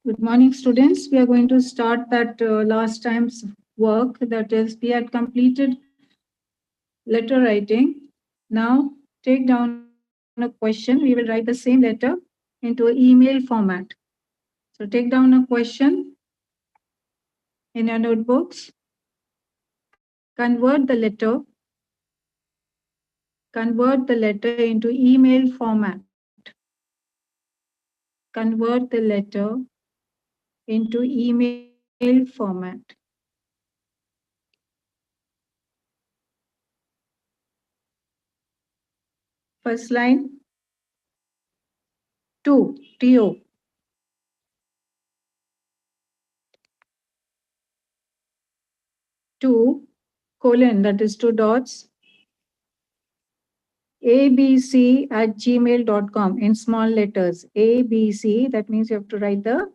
Good morning, students. We are going to start that last time's work. That is, we had completed letter writing. Now, take down a question. We will write the same letter into an email format. So, take down a question in your notebooks. Convert the letter into email format. Convert the letter into email format. First line, to. To, colon, that is 2 dots, abc@gmail.com in small letters. ABC, that means you have to write the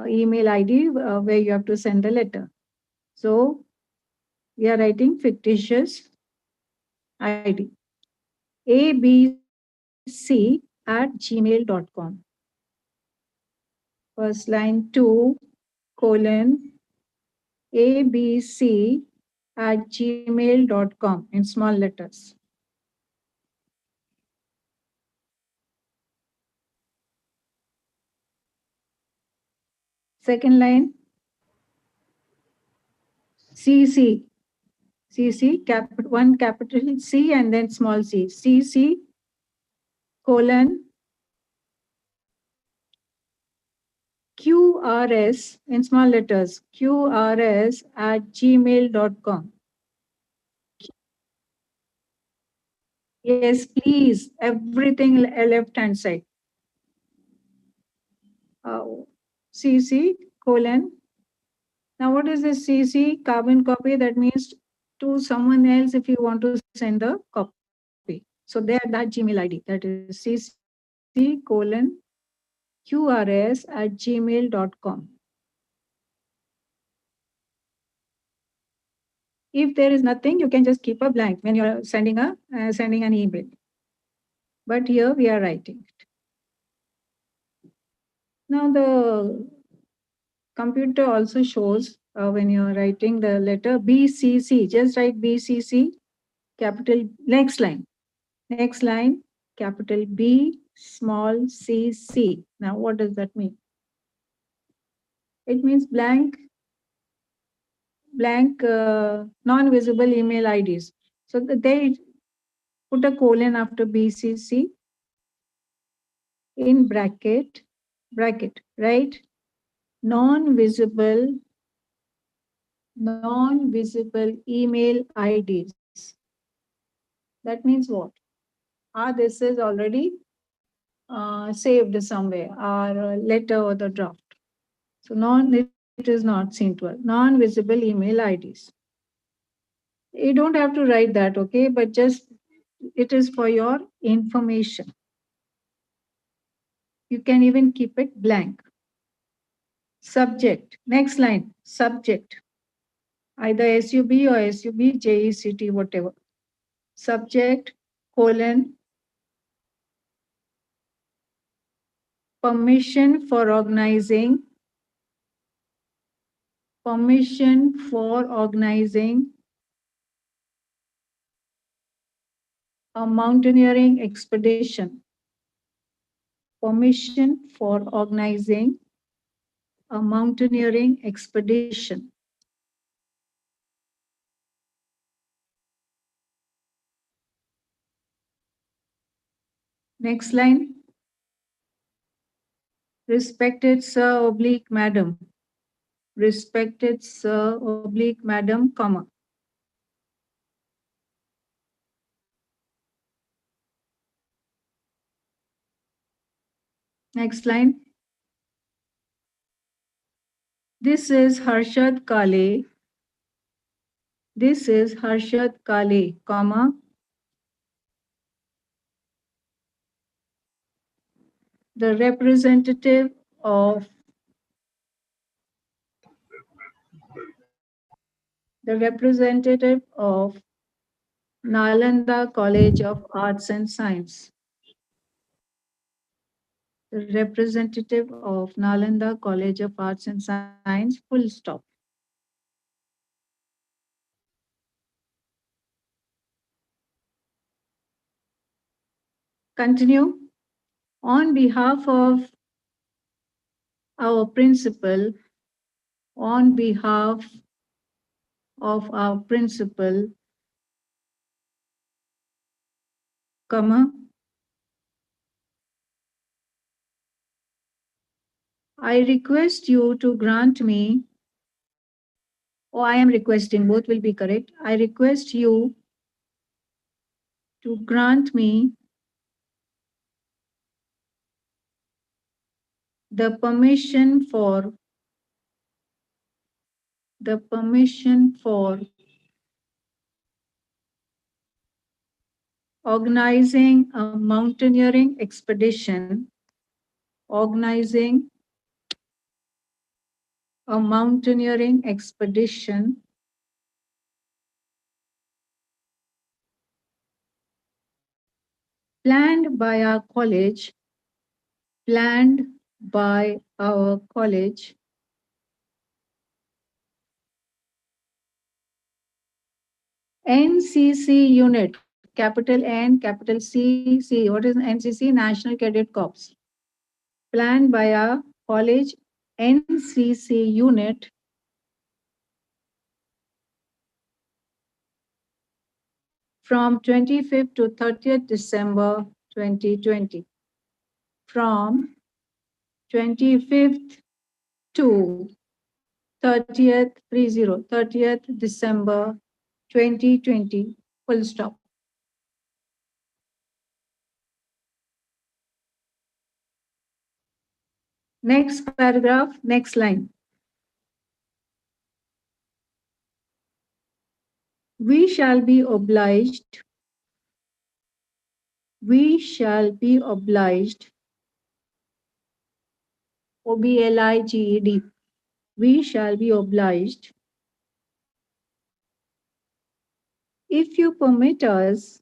email ID where you have to send the letter. So we are writing fictitious ID. abc@gmail.com. First line, to, colon, abc@gmail.com in small letters. Second line, CC, one capital C and then small c, CC, colon, QRS in small letters, QRS@gmail.com. Yes, please, everything left hand side. CC, colon. Now, what is this CC? Carbon copy. That means to someone else if you want to send the copy. So there, that Gmail ID, that is CC, colon, QRS@gmail.com. If there is nothing, you can just keep a blank when you're sending an email. But here we are writing it. Now the computer also shows when you're writing the letter BCC, just write BCC, capital, next line, capital B, small cc. Now what does that mean? It means blank non-visible email IDs. So they put a colon after BCC in bracket, right? Non-visible email IDs. That means what? This is already saved somewhere, our letter or the draft. So it is not seen to us. Non-visible email IDs. You don't have to write that, okay? But just it is for your information. You can even keep it blank. Subject. Next line. Subject. Either SUB or SUB, JECT, whatever. Subject, colon, permission for organizing a mountaineering expedition. Permission for organizing a mountaineering expedition. Next line. Respected sir oblique madam. Respected sir oblique madam, comma. Next line. This is Harshad Kale. This is Harshad Kale, comma. The representative of Nalanda College of Arts and Science. the representative of Nalanda College of Arts and Science, full stop. Continue. On behalf of our principal, on behalf of our principal, comma, I request you to grant me, or I am requesting, both will be correct. I request you to grant me the permission for organizing a mountaineering expedition, organizing a mountaineering expedition planned by our college, planned by our college, NCC unit, capital N, capital C. What is NCC? National Cadet Corps. Planned by our college NCC unit from 25th to 30th December 2020. From 25th to 30th December 2020, full stop. Next paragraph, next line. We shall be obliged, we shall be obliged, OBLIGED, we shall be obliged if you permit us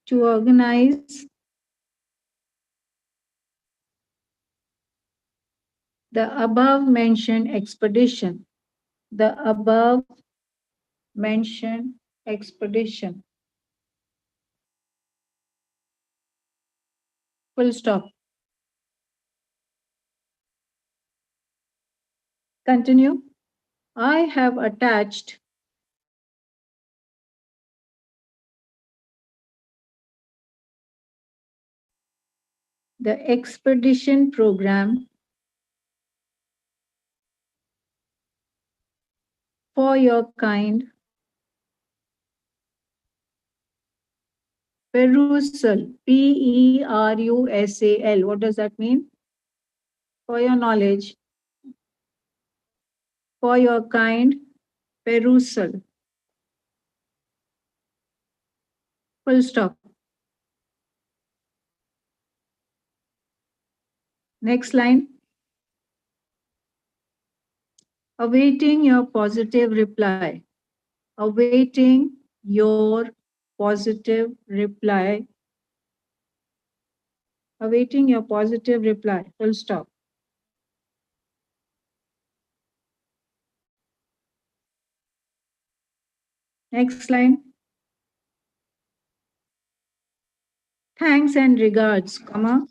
to organize the above mentioned expedition, the above mentioned expedition. Full stop. Continue. I have attached the expedition program for your kind perusal, PERUSAL. What does that mean? For your knowledge, for your kind perusal. Full stop. Next line. Awaiting your positive reply. Awaiting your positive reply. Awaiting your positive reply. Full stop. Next line. Thanks and regards, comma.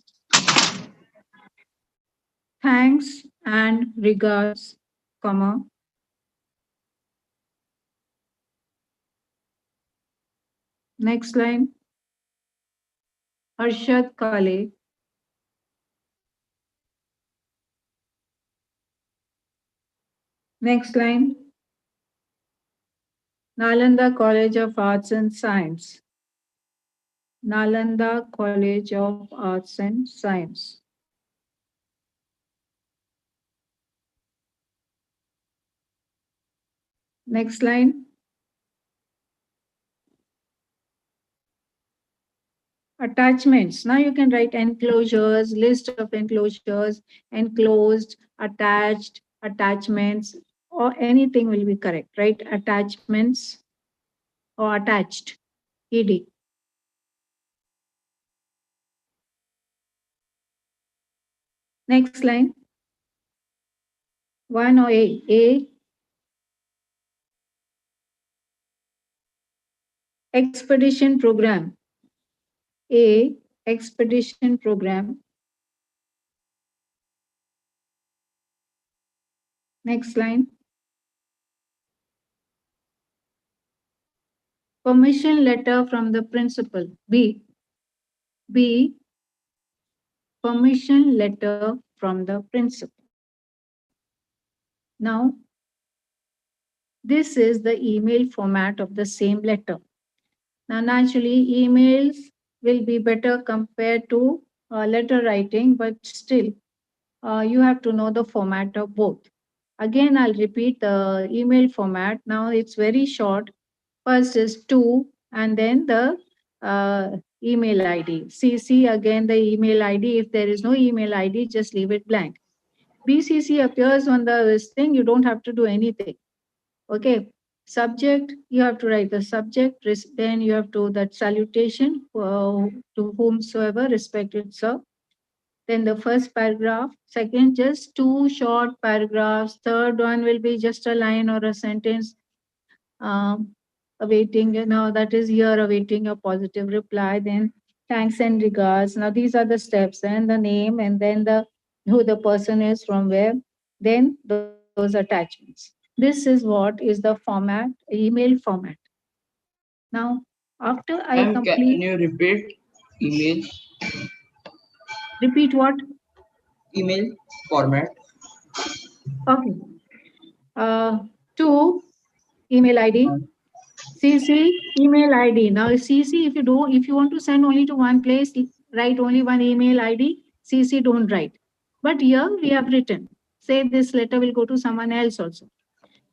Thanks and regards, comma. Next line. Arshad Kale. Next line. Nalanda College of Arts and Science. Nalanda College of Arts and Science. Next line. Attachments. Now you can write enclosures, list of enclosures, enclosed, attached, attachments, or anything will be correct, right? Attachments or attached, ED. Next line. 1 or A. A. Expedition program. A. Expedition program. Next line. Permission letter from the principal. B. B. Permission letter from the principal. Now, this is the email format of the same letter. Now, naturally, emails will be better compared to letter writing, but still, you have to know the format of both. Again, I'll repeat the email format. Now, it's very short. First is to, and then the email ID. CC, again, the email ID. If there is no email ID, just leave it blank. BCC appears on the this thing, you don't have to do anything. Okay. Subject, you have to write the subject, then you have to that salutation to whomsoever, respected sir. Then the first paragraph, second, just two short paragraphs, third one will be just a line or a sentence. Awaiting, that is here, awaiting a positive reply. Then thanks and regards. Now these are the steps, and the name, and then the who the person is, from where, then those attachments. This is what is the format, email format. Now, after I Ma'am, complete, can you repeat email repeat what? email format? Okay. To email ID, CC email ID. Now CC, if you want to send only to one place, write only one email ID. CC don't write. But here we have written. Say this letter will go to someone else also.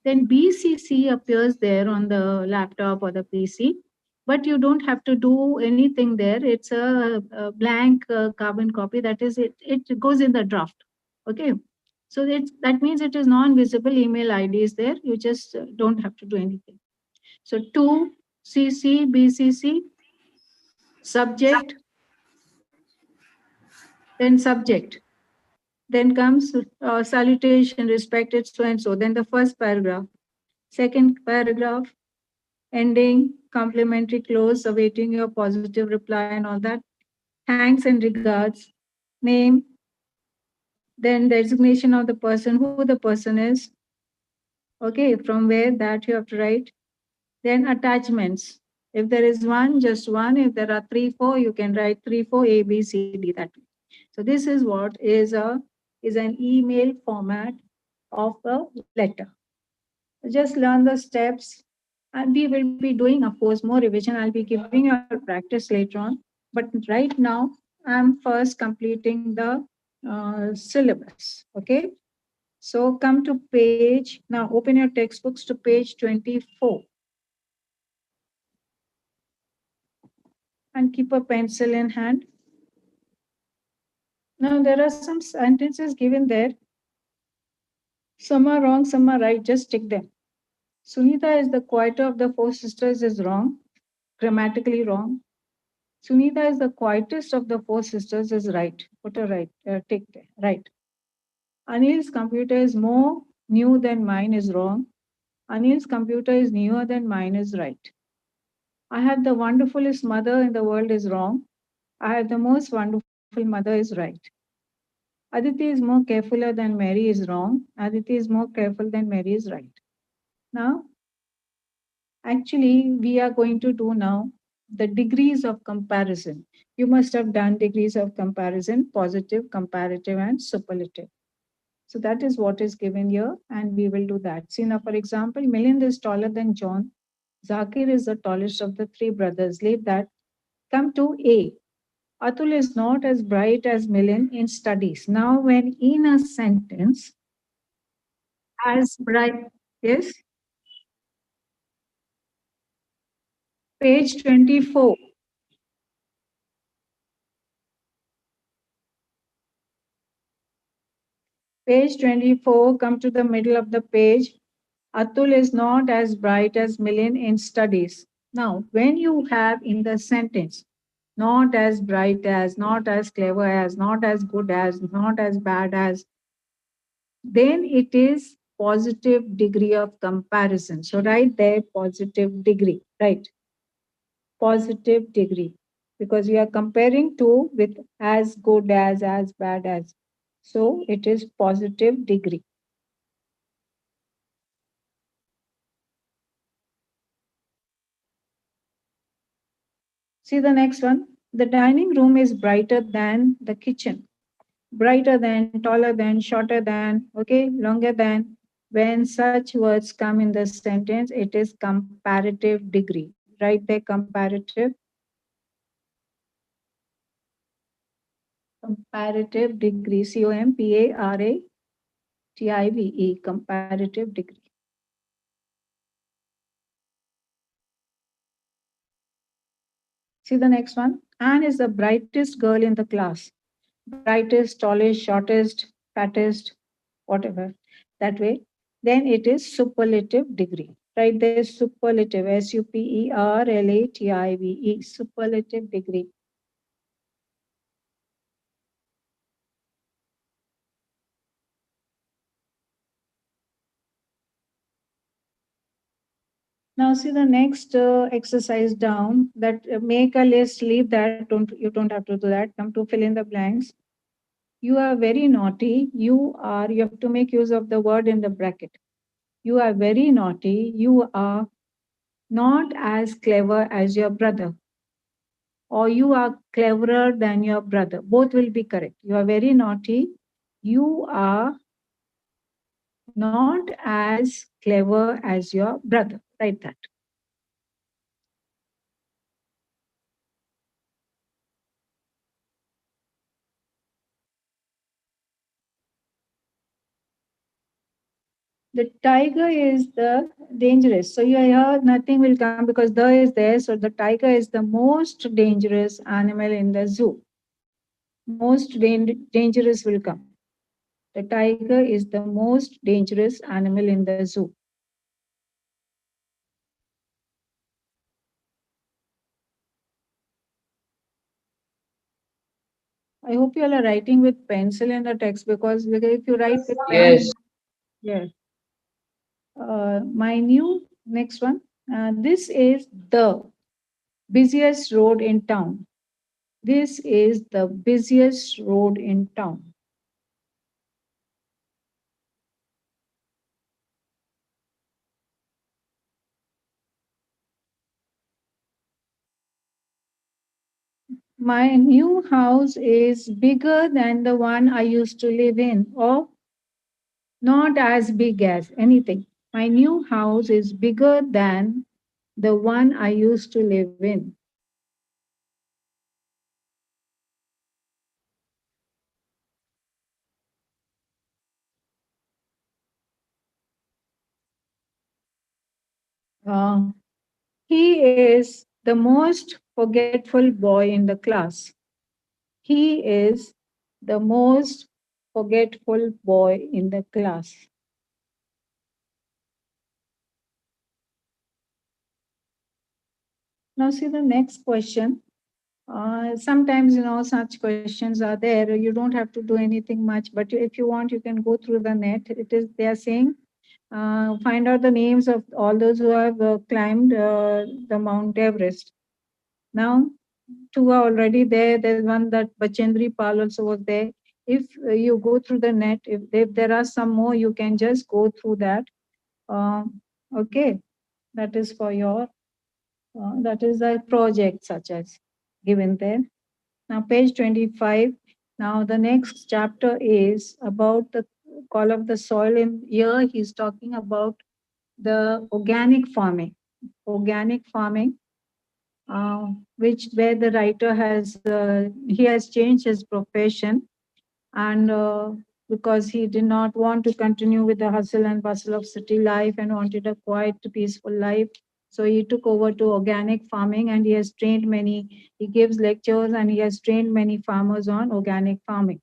Then BCC appears there on the laptop or the PC, but you don't have to do anything there. It's a blank carbon copy. That is, it goes in the draft. Okay. So that means it is non-visible email ID is there. You just don't have to do anything. So to CC, BCC, subject, then subject. Then comes salutation, respected so and so. Then the first paragraph. Second paragraph, ending, complimentary close, awaiting your positive reply and all that. Thanks and regards, name, then designation of the person, who the person is. Okay, from where that you have to write. Then attachments. If there is one, just one. If there are three, four, you can write three, four, A, B, C, D, that way. So this is what is an email format of a letter. Just learn the steps, and we will be doing, of course, more revision. I'll be giving you a practice later on. But right now, I'm first completing the syllabus. Okay. So come to page, now open your textbooks to page 24 and keep a pencil in hand. Now there are some sentences given there. Some are wrong, some are right. Just tick them. Sunita is the quieter of the four sisters is wrong, grammatically wrong. Sunita is the quietest of the four sisters is right. Put a right, tick there, right. Anil's computer is more new than mine is wrong. Anil's computer is newer than mine is right. I have the wonderfulest mother in the world is wrong. I have the most wonderful mother is right. Aditi is more carefuler than Mary is wrong. Aditi is more careful than Mary is right. Now, actually, we are going to do now the degrees of comparison. You must have done degrees of comparison, positive, comparative, and superlative. So that is what is given here, and we will do that. See now, for example, Milind is taller than John. Zakir is the tallest of the three brothers. Leave that. Come to A. Atul is not as bright as Milind in studies. Now, when in a sentence, as bright, yes, page 24. Page 24, come to the middle of the page. Atul is not as bright as Milind in studies. Now, when you have in the sentence, not as bright as, not as clever as, not as good as, not as bad as, then it is positive degree of comparison. So write there positive degree, right? Positive degree, because you are comparing to with as good as bad as. So it is positive degree. See the next one. The dining room is brighter than the kitchen. Brighter than, taller than, shorter than, okay, longer than. When such words come in the sentence, it is comparative degree. Right there, comparative. Comparative degree. COMPARATIVE. Comparative degree. See the next one. Anne is the brightest girl in the class. Brightest, tallest, shortest, fattest, whatever. That way, then it is superlative degree. Right there, superlative, SUPERLATIVE, superlative degree. Now see the next exercise down, that make a list, leave that, you don't have to do that. Come to fill in the blanks. You are very naughty. You have to make use of the word in the bracket. You are very naughty. You are not as clever as your brother, or you are cleverer than your brother. Both will be correct. You are very naughty. You are not as clever as your brother. Write that. The tiger is the dangerous. So you hear nothing will come because the is there. So the tiger is the most dangerous animal in the zoo. Most dangerous will come. The tiger is the most dangerous animal in the zoo. I hope you all are writing with pencil in the text, because if you write with pen, Yes. yeah. My new next one. This is the busiest road in town. This is the busiest road in town. My new house is bigger than the one I used to live in, or not as big as anything. My new house is bigger than the one I used to live in. Uh, he is the most forgetful boy in the class. He is the most forgetful boy in the class. Now, see the next question. Sometimes, such questions are there. You don't have to do anything much, but if you want, you can go through the net. They are saying, find out the names of all those who have climbed the Mount Everest. Now, two are already there. There's one that Bachendri Pal also was there. If you go through the net, if there are some more, you can just go through that. Okay, that is for your, that is a project such as given there. Now, page 25. Now, the next chapter is about the call of the soil. In here, he's talking about the organic farming. Organic farming, which where the writer has he has changed his profession, and because he did not want to continue with the hustle and bustle of city life and wanted a quiet, peaceful life. So he took over to organic farming, and he has trained many, he gives lectures and he has trained many farmers on organic farming.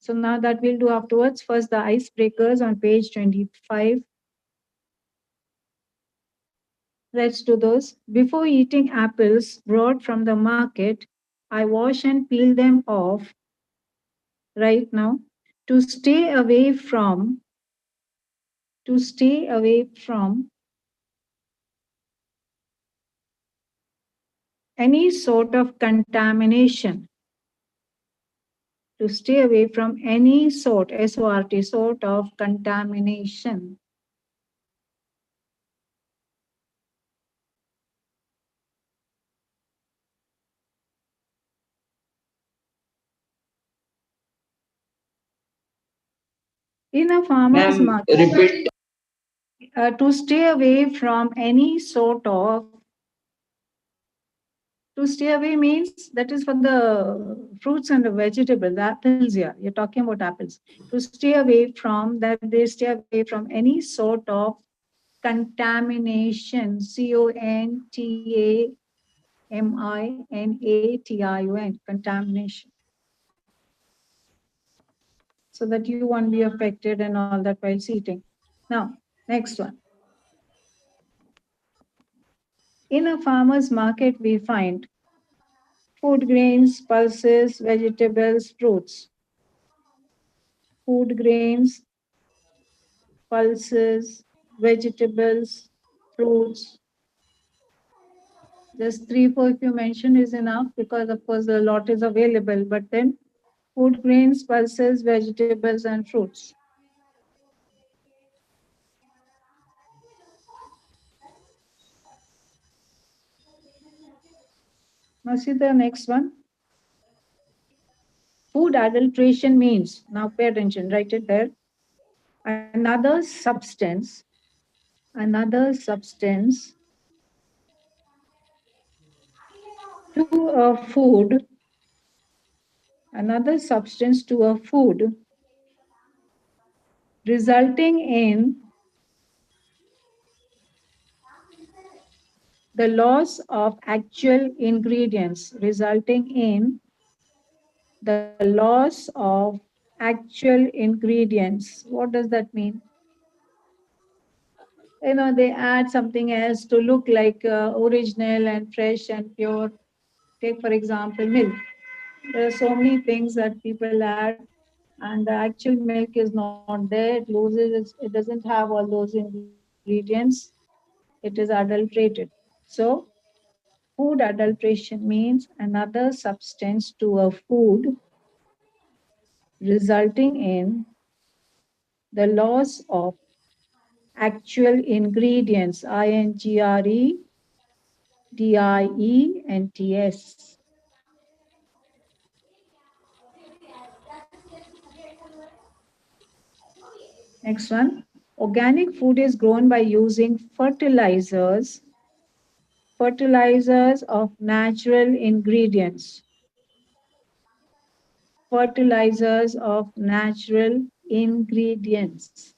So now that we'll do afterwards. First, the icebreakers on page 25. Let's do those. Before eating apples brought from the market, I wash and peel them off right now to stay away from, to stay away from any sort of contamination, to stay away from any sort, SORT, sort of contamination. In a farmer's Ma'am, market, repeat. to stay away from any sort of, to stay away means that is for the fruits and the vegetables, the apples here. You're talking about apples. To stay away from that, they stay away from any sort of contamination. CONTAMINATION, contamination. So that you won't be affected and all that while eating. Now, next one. In a farmer's market, we find food grains, pulses, vegetables, fruits. Food grains, pulses, vegetables, fruits. Just three, four if you mention is enough because of course a lot is available, but then food grains, pulses, vegetables and fruits. Now see the next one. Food adulteration means, now pay attention, write it there. Another substance to a food, another substance to a food, resulting in the loss of actual ingredients, resulting in the loss of actual ingredients. What does that mean? You know, they add something else to look like original and fresh and pure. Take, for example, milk. There are so many things that people add, and the actual milk is not there. It loses, it doesn't have all those ingredients. It is adulterated. So, food adulteration means another substance to a food, resulting in the loss of actual ingredients, INGREDIENTS. Next one. Organic food is grown by using fertilizers of natural ingredients. Fertilizers of natural ingredients.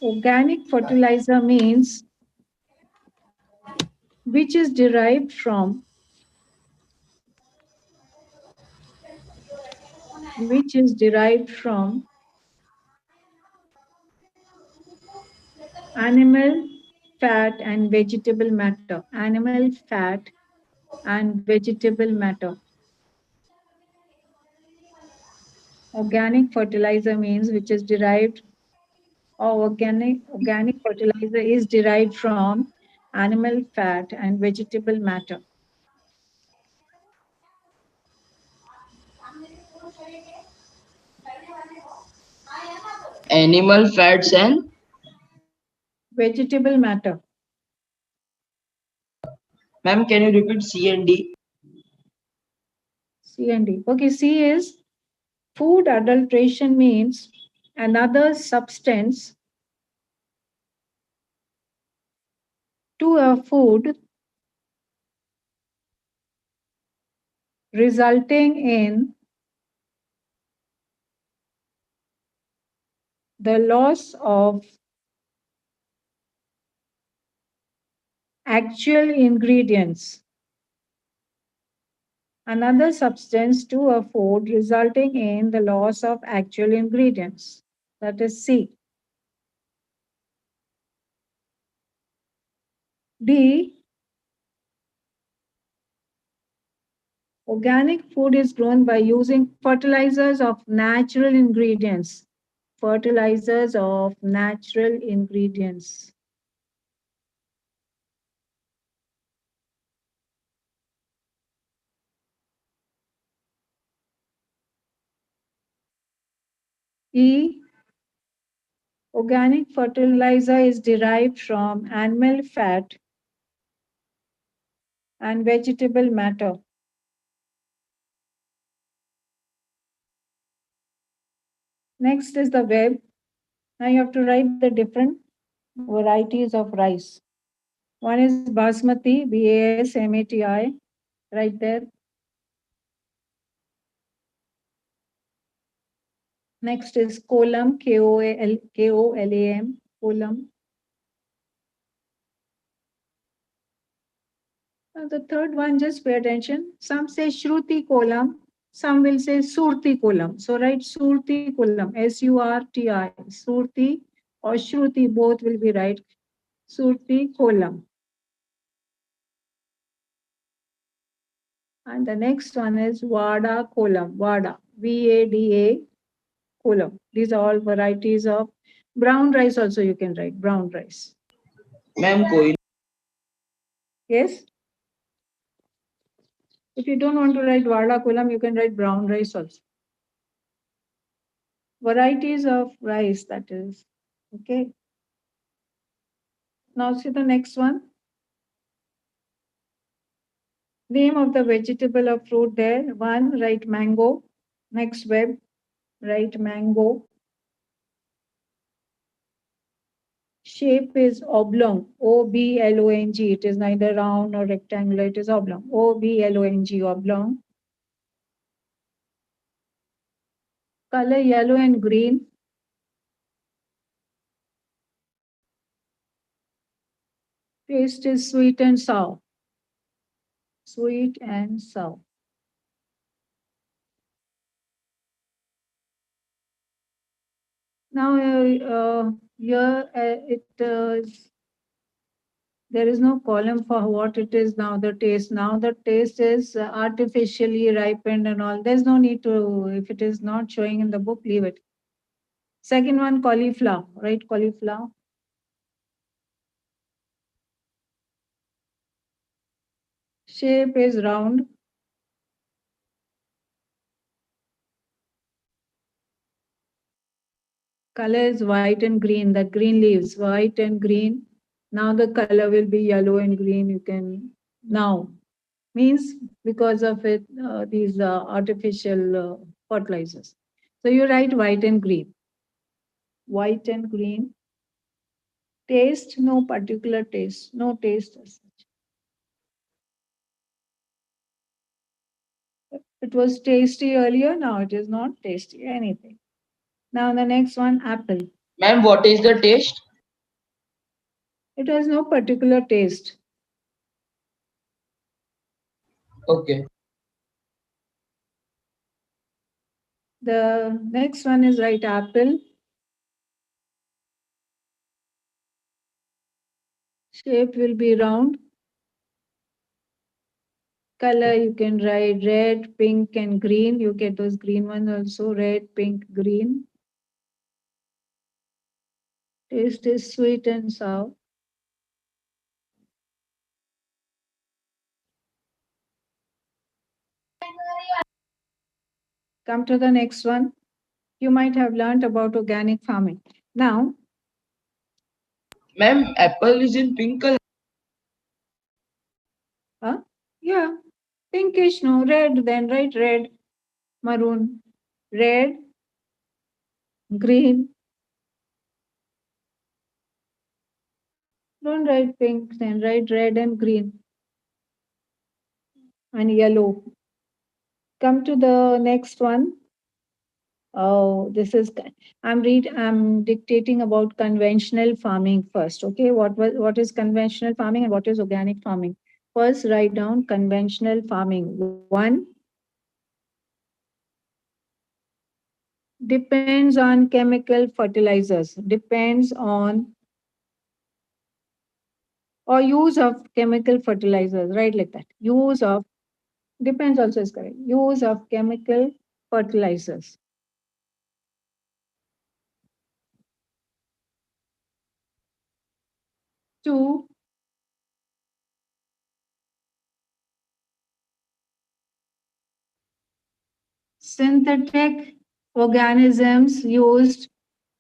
Organic fertilizer means which is derived from, which is derived from animal fat and vegetable matter. Animal fat and vegetable matter. Organic fertilizer means which is derived, or organic fertilizer is derived from animal fat and vegetable matter. Animal fats and Vegetable matter. ma'am, can you repeat C and D? C and D. Okay, C is food adulteration means another substance to a food resulting in the loss of actual ingredients. another substance to a food resulting in the loss of actual ingredients. That is C. D. Organic food is grown by using fertilizers of natural ingredients. Fertilizers of natural ingredients. E. Organic fertilizer is derived from animal fat and vegetable matter. Next is the web. Now you have to write the different varieties of rice. One is basmati, Basmati, right there. Next is kolam, Kolam, kolam. The third one, just pay attention. Some say Shruti kolam, some will say Surti kolam. So write Surti kolam, Surti, Surti or Shruti, both will be right. Surti kolam. And the next one is Vada kolam, Vada, Vada kolam. These are all varieties of brown rice. Also, you can write brown rice. Ma'am, koi. Yes. If you don't want to write Vada kolam, you can write brown rice also. Varieties of rice, that is. Okay. Now see the next one. Name of the vegetable or fruit there. One, write mango. Next web, write mango. Shape is oblong, oblong. It is neither round nor rectangular, it is oblong. Oblong, oblong. Color yellow and green. Taste is sweet and sour. Sweet and sour. Now here there is no column for what it is now, the taste. Now the taste is artificially ripened and all. There's no need to, if it is not showing in the book, leave it. Second one, cauliflower, right? Cauliflower. Shape is round. Color is white and green, the green leaves, white and green. Now the color will be yellow and green. You can now means because of it, these artificial fertilizers. So you write white and green. White and green. Taste, no particular taste, no taste as such. It was tasty earlier, now it is not tasty anything. Now the next one, apple. Ma'am, what is the taste? It has no particular taste. Okay. The next one is right, apple. Shape will be round. Color you can write red, pink, and green. You get those green ones also, red, pink, green. Taste is sweet and sour. Come to the next one. You might have learned about organic farming. Now, Ma'am, apple is in pink color. yeah, pinkish, no, red, then write red, maroon, red, green. Don't write pink, then write red and green and yellow. Come to the next one. Oh, this is I'm dictating about conventional farming first. Okay, what is conventional farming and what is organic farming? First, write down conventional farming. One, depends on chemical fertilizers, depends on or use of chemical fertilizers, right? Like that. Use of depends also is correct. Use of chemical fertilizers. To synthetic organisms used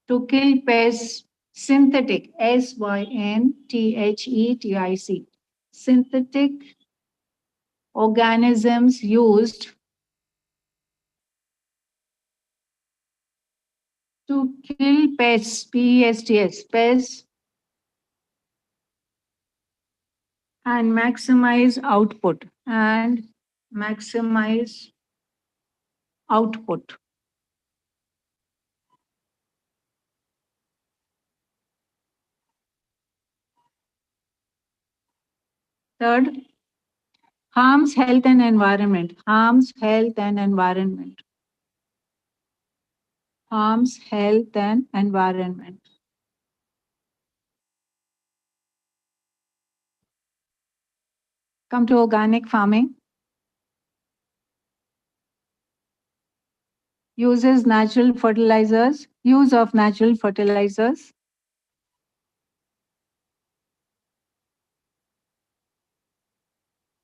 to kill pests, synthetic, synthetic, synthetic organisms used to kill pests, pests, pests, and maximize output, and maximize output. Third, harms health and environment, harms health and environment, harms health and environment. Come to organic farming. Uses natural fertilizers, use of natural fertilizers,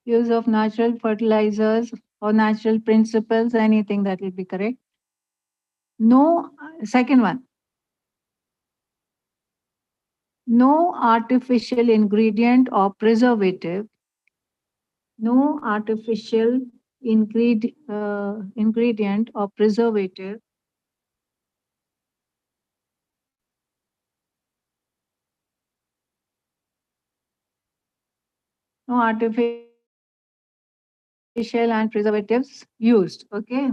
use of natural fertilizers or natural principles, anything that will be correct. No, second one, no artificial ingredient or preservative, no artificial ingredient or preservative, no artificial and preservatives used. Okay.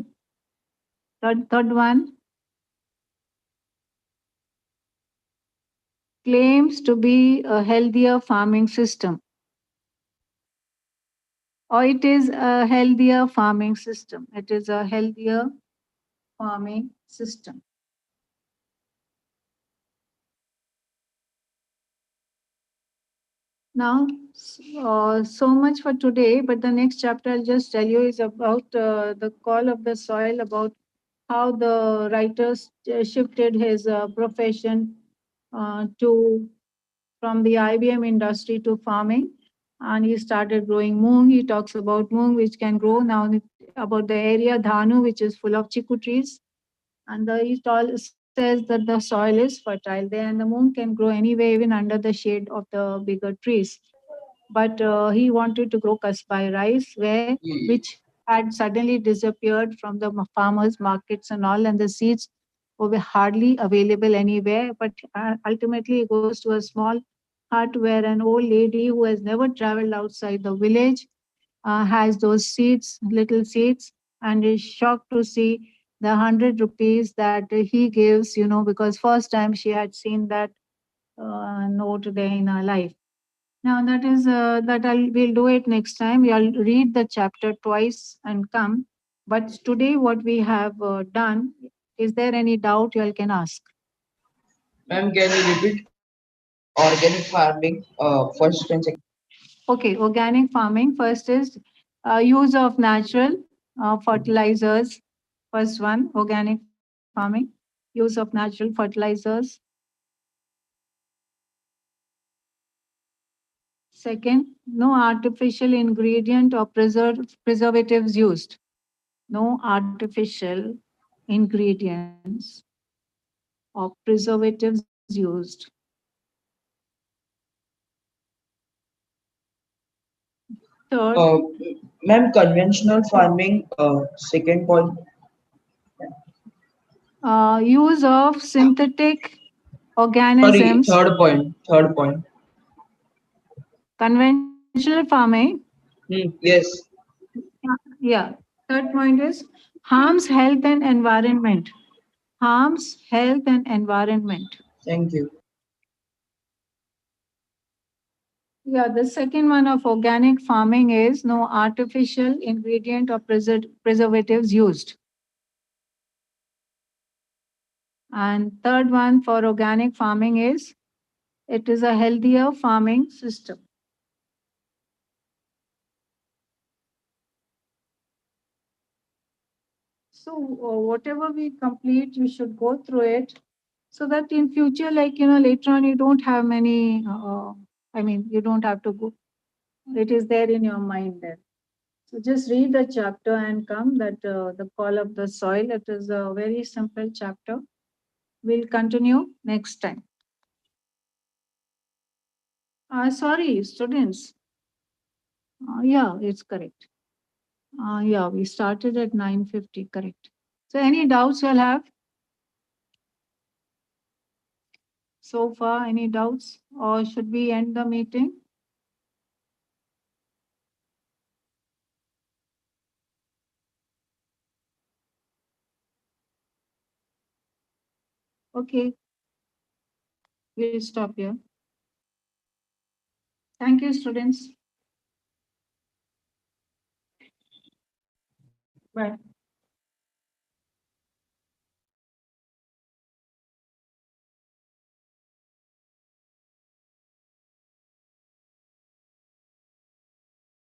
Third one, claims to be a healthier farming system, or it is a healthier farming system. It is a healthier farming system. Now, so much for today, but the next chapter I'll just tell you is about the call of the soil, about how the writer shifted his profession to from the IBM industry to farming, and he started growing moong. He talks about moong, which can grow now, about the area dhanu, which is full of chiku trees, and he says that the soil is fertile there, and the moong can grow anywhere, even under the shade of the bigger trees. But he wanted to grow kasbai rice, where which had suddenly disappeared from the farmers markets and all, and the seeds were hardly available anywhere. But ultimately, he goes to a small hut where an old lady who has never traveled outside the village has those seeds, little seeds, and is shocked to see the 100 rupees that he gives, because first time she had seen that note there in her life. Now that is we'll do it next time. We'll read the chapter twice and come. But today, what we have done, is there any doubt you all can ask? Ma'am, can you repeat organic farming first and second? Okay, organic farming. First is use of natural fertilizers. First one, organic farming, use of natural fertilizers. Second, no artificial ingredient or preservatives used. No artificial ingredients or preservatives used. Third, Uh, Ma'am, conventional farming second point. use of synthetic Sorry, organisms. third point. Third point. Conventional farming, Yes. yeah. Third point is harms health and environment. Harms health and environment. Thank you. Yeah, the second one of organic farming is no artificial ingredient or preservatives used. And third one for organic farming is it is a healthier farming system. So whatever we complete, you should go through it so that in future, like, later on, you don't have many, you don't have to go. It is there in your mind then. So just read the chapter and come that the call of the soil. It is a very simple chapter. We'll continue next time. Sorry, students. Yeah, it's correct. Yeah, we started at 9:50, correct. So any doubts you'll have so far? Any doubts? Or should we end the meeting? Okay, we'll stop here. Thank you, students. Bye.